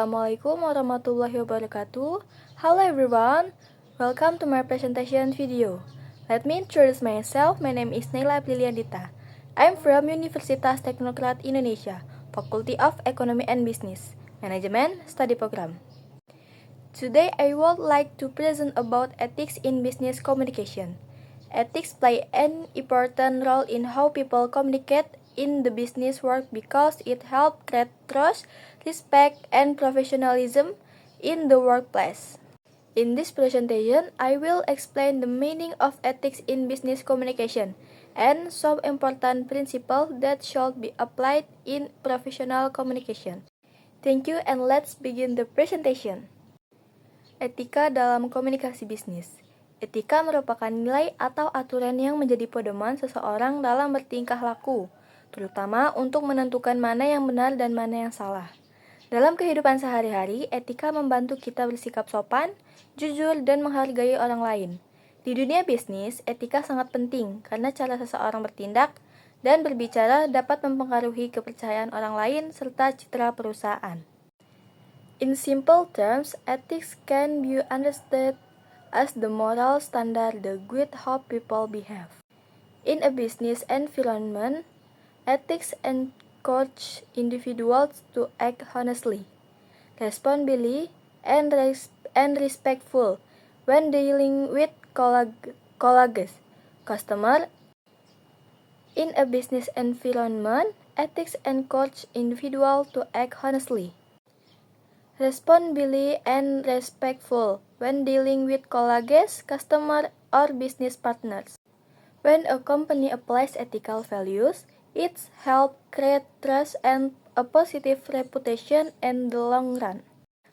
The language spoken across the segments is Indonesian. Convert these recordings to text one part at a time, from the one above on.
Assalamualaikum warahmatullahi wabarakatuh. Hello everyone, welcome to my presentation video. Let me introduce myself. My name is Naila Apriliandita. I'm from Universitas Teknokrat Indonesia, Faculty of Economy and Business, Management Study Program. Today I would like to present about ethics in business communication. Ethics play an important role in how people communicate in the business world because it helps create trust, respect, and professionalism in the workplace. In this presentation, I will explain the meaning of ethics in business communication and some important principles that should be applied in professional communication. Thank you, and let's begin the presentation. Etika dalam komunikasi bisnis. Etika merupakan nilai atau aturan yang menjadi pedoman seseorang dalam bertingkah laku, terutama untuk menentukan mana yang benar dan mana yang salah. Dalam kehidupan sehari-hari, etika membantu kita bersikap sopan, jujur, dan menghargai orang lain. Di dunia bisnis, etika sangat penting karena cara seseorang bertindak dan berbicara dapat mempengaruhi kepercayaan orang lain serta citra perusahaan. In simple terms, ethics can be understood as the moral standard that guide how people behave. In a business environment, ethics encourage individuals to act honestly, responsibly, and respectful when dealing with colleagues, customers. In a business environment, ethics encourage individuals to act honestly, responsibly, and respectful when dealing with colleagues, customers, or business partners. When a company applies ethical values, it helps create trust and a positive reputation in the long run.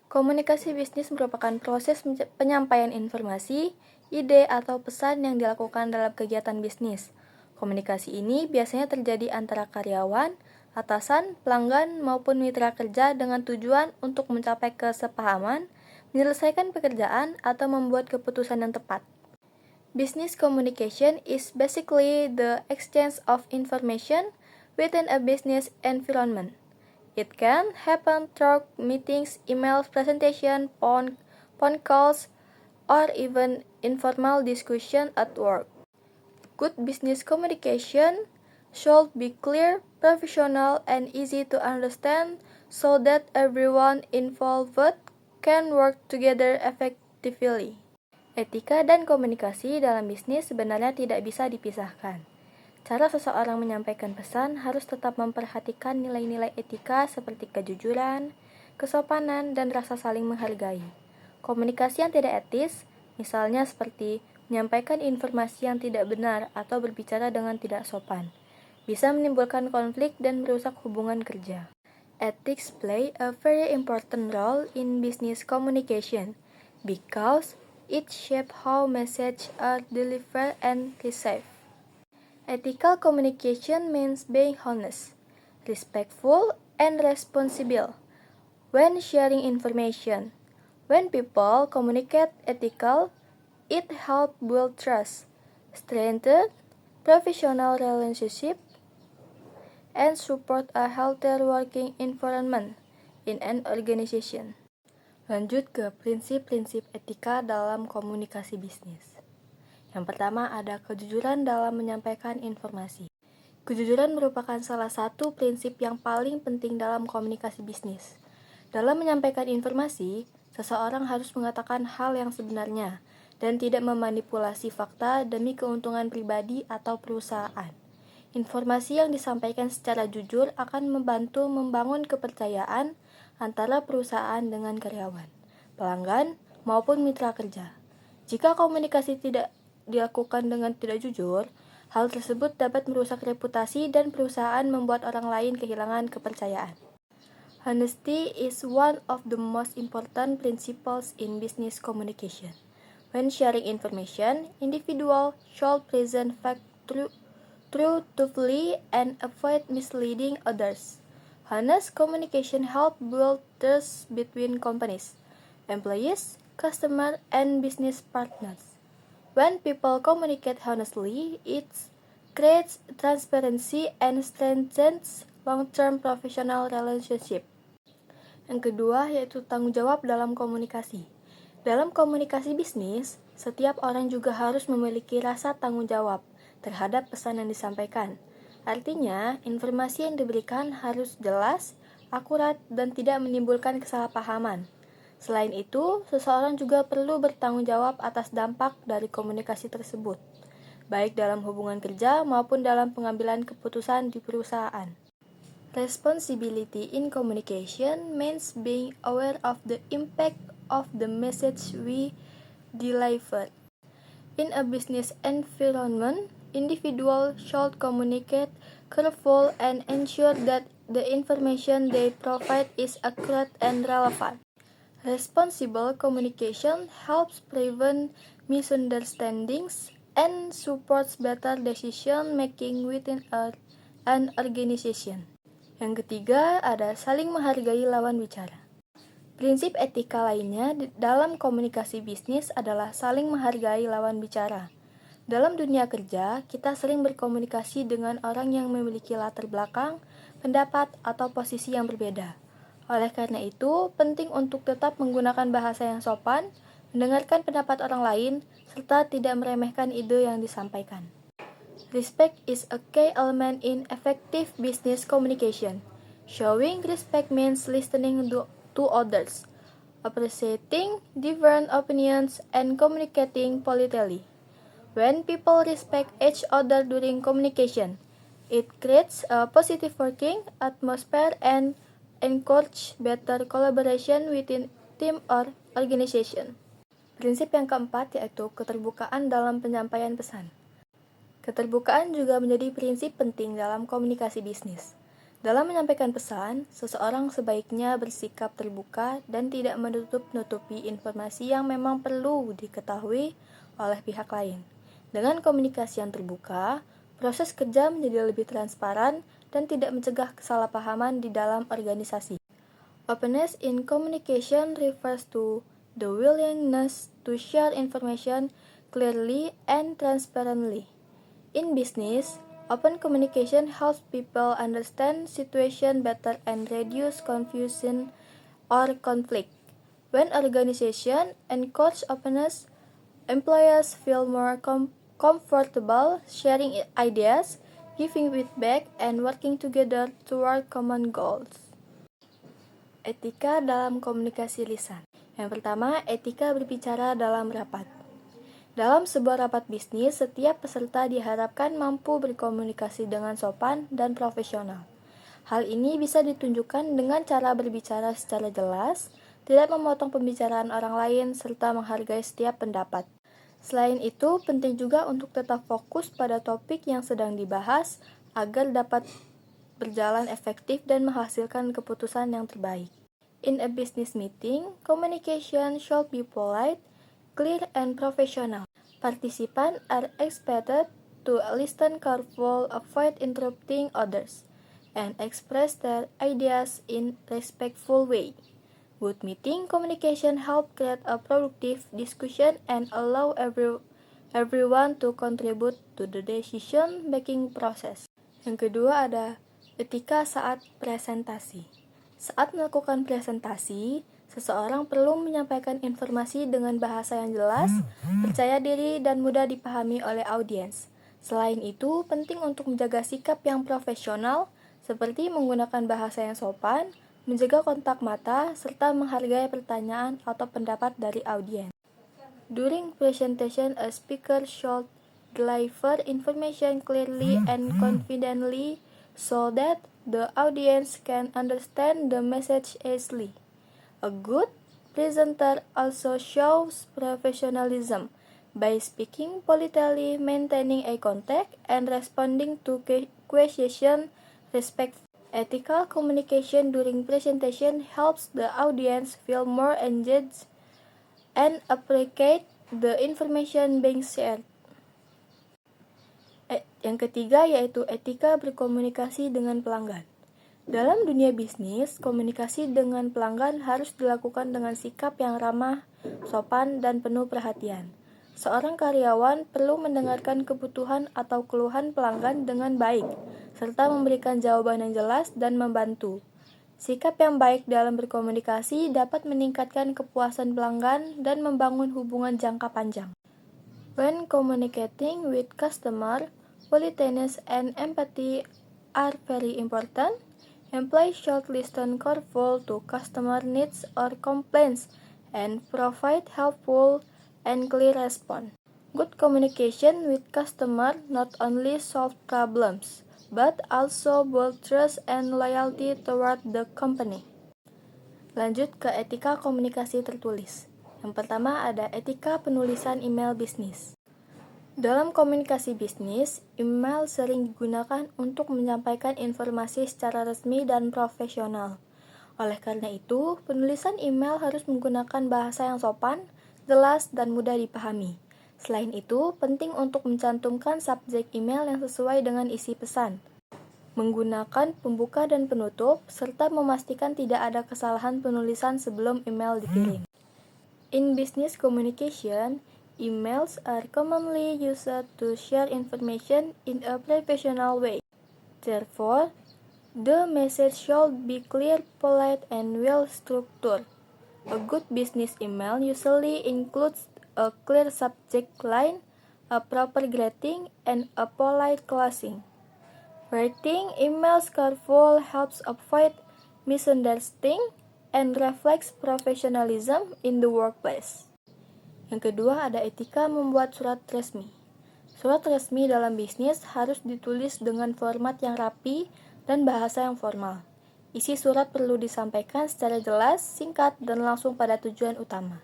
Komunikasi bisnis merupakan proses penyampaian informasi, ide, atau pesan yang dilakukan dalam kegiatan bisnis. Komunikasi ini biasanya terjadi antara karyawan, atasan, pelanggan, maupun mitra kerja dengan tujuan untuk mencapai kesepahaman, menyelesaikan pekerjaan, atau membuat keputusan yang tepat. Business communication is basically the exchange of information within a business environment. It can happen through meetings, emails, presentations, phone calls, or even informal discussion at work. Good business communication should be clear, professional, and easy to understand so that everyone involved can work together effectively. Etika dan komunikasi dalam bisnis sebenarnya tidak bisa dipisahkan. Cara seseorang menyampaikan pesan harus tetap memperhatikan nilai-nilai etika seperti kejujuran, kesopanan, dan rasa saling menghargai. Komunikasi yang tidak etis, misalnya seperti menyampaikan informasi yang tidak benar atau berbicara dengan tidak sopan, bisa menimbulkan konflik dan merusak hubungan kerja. Ethics play a very important role in business communication because it shapes how messages are delivered and received. Ethical communication means being honest, respectful, and responsible when sharing information. When people communicate ethical, it helps build trust, strengthen professional relationships, and support a healthier working environment in an organization. Lanjut ke prinsip-prinsip etika dalam komunikasi bisnis. Yang pertama ada kejujuran dalam menyampaikan informasi. Kejujuran merupakan salah satu prinsip yang paling penting dalam komunikasi bisnis. Dalam menyampaikan informasi, seseorang harus mengatakan hal yang sebenarnya dan tidak memanipulasi fakta demi keuntungan pribadi atau perusahaan. Informasi yang disampaikan secara jujur akan membantu membangun kepercayaan antara perusahaan dengan karyawan, pelanggan, maupun mitra kerja. Jika komunikasi tidak dilakukan dengan tidak jujur, hal tersebut dapat merusak reputasi dan perusahaan membuat orang lain kehilangan kepercayaan. Honesty is one of the most important principles in business communication. When sharing information, individuals should present facts truthfully and avoid misleading others. Honest communication helps build trust between companies, employees, customers, and business partners. When people communicate honestly, it creates transparency and strengthens long-term professional relationships. Yang kedua yaitu tanggung jawab dalam komunikasi. Dalam komunikasi bisnis, setiap orang juga harus memiliki rasa tanggung jawab terhadap pesan yang disampaikan. Artinya, informasi yang diberikan harus jelas, akurat, dan tidak menimbulkan kesalahpahaman. Selain itu, seseorang juga perlu bertanggung jawab atas dampak dari komunikasi tersebut, baik dalam hubungan kerja maupun dalam pengambilan keputusan di perusahaan. Responsibility in communication means being aware of the impact of the message we deliver. In a business environment, individuals should communicate carefully and ensure that the information they provide is accurate and relevant. Responsible communication helps prevent misunderstandings and supports better decision making within an organization. Yang ketiga ada saling menghargai lawan bicara. Prinsip etika lainnya dalam komunikasi bisnis adalah saling menghargai lawan bicara. Dalam dunia kerja, kita sering berkomunikasi dengan orang yang memiliki latar belakang, pendapat, atau posisi yang berbeda. Oleh karena itu, penting untuk tetap menggunakan bahasa yang sopan, mendengarkan pendapat orang lain, serta tidak meremehkan ide yang disampaikan. Respect is a key element in effective business communication. Showing respect means listening to others, appreciating different opinions, and communicating politely. When people respect each other during communication, it creates a positive working atmosphere and encourages better collaboration within team or organization. Prinsip yang keempat yaitu keterbukaan dalam penyampaian pesan. Keterbukaan juga menjadi prinsip penting dalam komunikasi bisnis. Dalam menyampaikan pesan, seseorang sebaiknya bersikap terbuka dan tidak menutup-nutupi informasi yang memang perlu diketahui oleh pihak lain. Dengan komunikasi yang terbuka, proses kerja menjadi lebih transparan dan tidak mencegah kesalahpahaman di dalam organisasi. Openness in communication refers to the willingness to share information clearly and transparently. In business, open communication helps people understand situation better and reduce confusion or conflict. When organizations encourage openness, employees feel more comfortable sharing ideas, giving feedback, and working together toward common goals. Etika dalam komunikasi lisan. Yang pertama, etika berbicara dalam rapat. Dalam sebuah rapat bisnis, setiap peserta diharapkan mampu berkomunikasi dengan sopan dan profesional. Hal ini bisa ditunjukkan dengan cara berbicara secara jelas, tidak memotong pembicaraan orang lain, serta menghargai setiap pendapat. Selain itu, penting juga untuk tetap fokus pada topik yang sedang dibahas agar dapat berjalan efektif dan menghasilkan keputusan yang terbaik. In a business meeting, communication should be polite, clear, and professional. Participants are expected to listen carefully, avoid interrupting others, and express their ideas in a respectful way. Good meeting communication help create a productive discussion and allow everyone to contribute to the decision-making process. Yang kedua ada etika saat presentasi. Saat melakukan presentasi, seseorang perlu menyampaikan informasi dengan bahasa yang jelas, percaya diri, dan mudah dipahami oleh audiens. Selain itu, penting untuk menjaga sikap yang profesional, seperti menggunakan bahasa yang sopan, menjaga kontak mata, serta menghargai pertanyaan atau pendapat dari audiens. During presentation, a speaker should deliver information clearly and confidently so that the audience can understand the message easily. A good presenter also shows professionalism by speaking politely, maintaining eye contact, and responding to questions respectfully. Ethical communication during presentation helps the audience feel more engaged and appreciate the information being shared. Yang ketiga yaitu etika berkomunikasi dengan pelanggan. Dalam dunia bisnis, komunikasi dengan pelanggan harus dilakukan dengan sikap yang ramah, sopan, dan penuh perhatian. Seorang karyawan perlu mendengarkan kebutuhan atau keluhan pelanggan dengan baik, serta memberikan jawaban yang jelas dan membantu. Sikap yang baik dalam berkomunikasi dapat meningkatkan kepuasan pelanggan dan membangun hubungan jangka panjang. When communicating with customer, politeness and empathy are very important. Employees should listen carefully to customer needs or complaints and provide helpful and clear response. Good communication with customer not only solve problems, but also build trust and loyalty toward the company. Lanjut ke etika komunikasi tertulis. Yang pertama ada etika penulisan email bisnis. Dalam komunikasi bisnis, email sering digunakan untuk menyampaikan informasi secara resmi dan profesional. Oleh karena itu, penulisan email harus menggunakan bahasa yang sopan, jelas, dan mudah dipahami. Selain itu, penting untuk mencantumkan subjek email yang sesuai dengan isi pesan, menggunakan pembuka dan penutup, serta memastikan tidak ada kesalahan penulisan sebelum email dikirim. In business communication, emails are commonly used to share information in a professional way. Therefore, the message should be clear, polite, and well-structured. A good business email usually includes a clear subject line, a proper greeting, and a polite closing. Writing emails carefully helps avoid misunderstanding and reflects professionalism in the workplace. Yang kedua ada etika membuat surat resmi. Surat resmi dalam bisnis harus ditulis dengan format yang rapi dan bahasa yang formal. Isi surat perlu disampaikan secara jelas, singkat, dan langsung pada tujuan utama.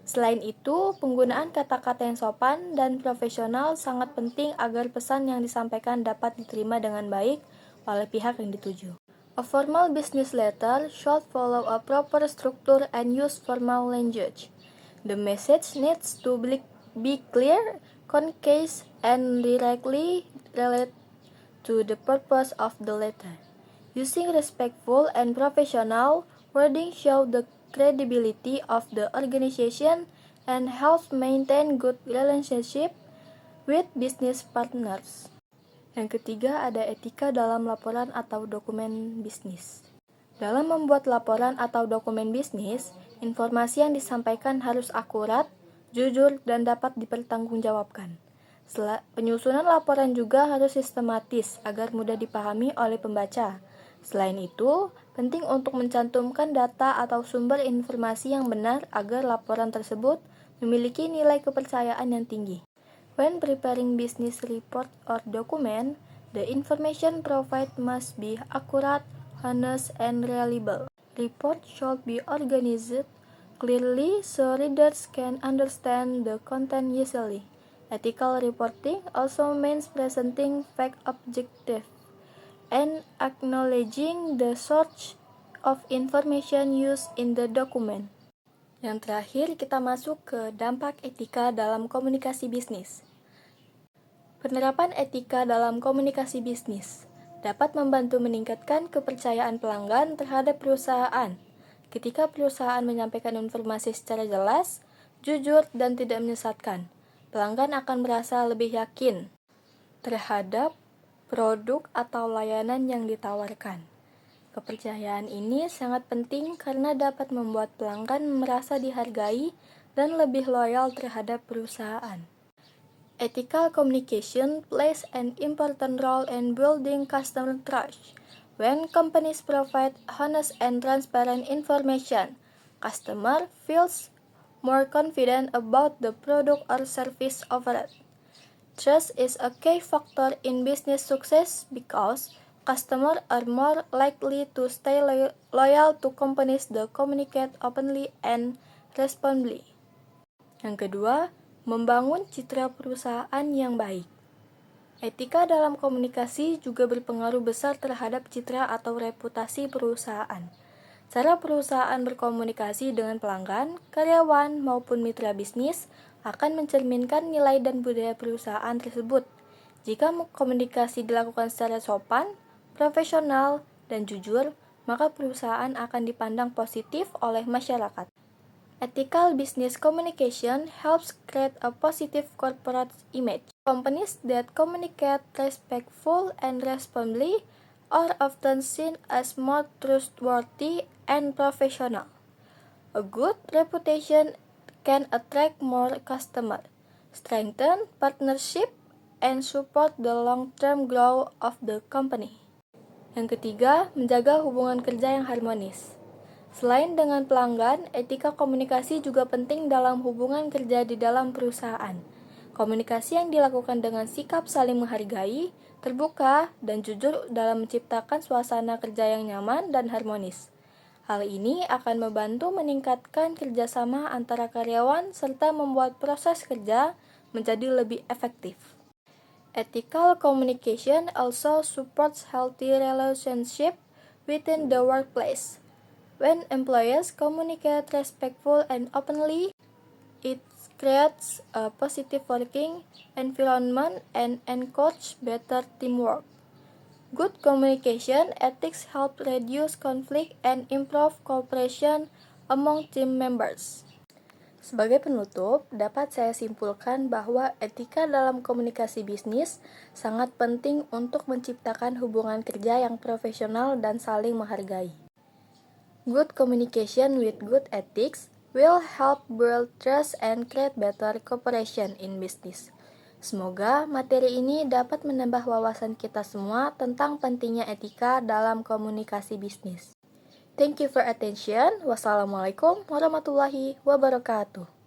Selain itu, penggunaan kata-kata yang sopan dan profesional sangat penting agar pesan yang disampaikan dapat diterima dengan baik oleh pihak yang dituju. A formal business letter should follow a proper structure and use formal language. The message needs to be clear, concise, and directly related to the purpose of the letter. Using respectful and professional wording shows the credibility of the organization and helps maintain good relationship with business partners. Yang ketiga ada etika dalam laporan atau dokumen bisnis. Dalam membuat laporan atau dokumen bisnis, informasi yang disampaikan harus akurat, jujur, dan dapat dipertanggungjawabkan. Penyusunan laporan juga harus sistematis agar mudah dipahami oleh pembaca. Selain itu, penting untuk mencantumkan data atau sumber informasi yang benar agar laporan tersebut memiliki nilai kepercayaan yang tinggi. When preparing business report or document, the information provided must be accurate, honest, and reliable. Report should be organized clearly so readers can understand the content easily. Ethical reporting also means presenting fact objective and acknowledging the source of information used in the document. Yang terakhir, kita masuk ke dampak etika dalam komunikasi bisnis. Penerapan etika dalam komunikasi bisnis dapat membantu meningkatkan kepercayaan pelanggan terhadap perusahaan. Ketika perusahaan menyampaikan informasi secara jelas, jujur, dan tidak menyesatkan, pelanggan akan merasa lebih yakin terhadap produk atau layanan yang ditawarkan. Kepercayaan ini sangat penting karena dapat membuat pelanggan merasa dihargai dan lebih loyal terhadap perusahaan. Ethical communication plays an important role in building customer trust. When companies provide honest and transparent information, customer feels more confident about the product or service offered. Trust is a key factor in business success because customers are more likely to stay loyal to companies that communicate openly and responsibly. Yang kedua, membangun citra perusahaan yang baik. Etika dalam komunikasi juga berpengaruh besar terhadap citra atau reputasi perusahaan. Cara perusahaan berkomunikasi dengan pelanggan, karyawan, maupun mitra bisnis akan mencerminkan nilai dan budaya perusahaan tersebut. Jika komunikasi dilakukan secara sopan, profesional, dan jujur, maka perusahaan akan dipandang positif oleh masyarakat. Ethical business communication helps create a positive corporate image. Companies that communicate respectful and responsibly are often seen as more trustworthy and professional. A good reputation can attract more customers, strengthen partnership, and support the long-term growth of the company. Yang ketiga, menjaga hubungan kerja yang harmonis. Selain dengan pelanggan, etika komunikasi juga penting dalam hubungan kerja di dalam perusahaan. Komunikasi yang dilakukan dengan sikap saling menghargai, terbuka, dan jujur dalam menciptakan suasana kerja yang nyaman dan harmonis. Hal ini akan membantu meningkatkan kerjasama antara karyawan serta membuat proses kerja menjadi lebih efektif. Ethical communication also supports healthy relationships within the workplace. When employees communicate respectful and openly, it creates a positive working environment and encourages better teamwork. Good communication ethics help reduce conflict and improve cooperation among team members. Sebagai penutup, dapat saya simpulkan bahwa etika dalam komunikasi bisnis sangat penting untuk menciptakan hubungan kerja yang profesional dan saling menghargai. Good communication with good ethics will help build trust and create better cooperation in business. Semoga materi ini dapat menambah wawasan kita semua tentang pentingnya etika dalam komunikasi bisnis. Thank you for attention. Wassalamualaikum warahmatullahi wabarakatuh.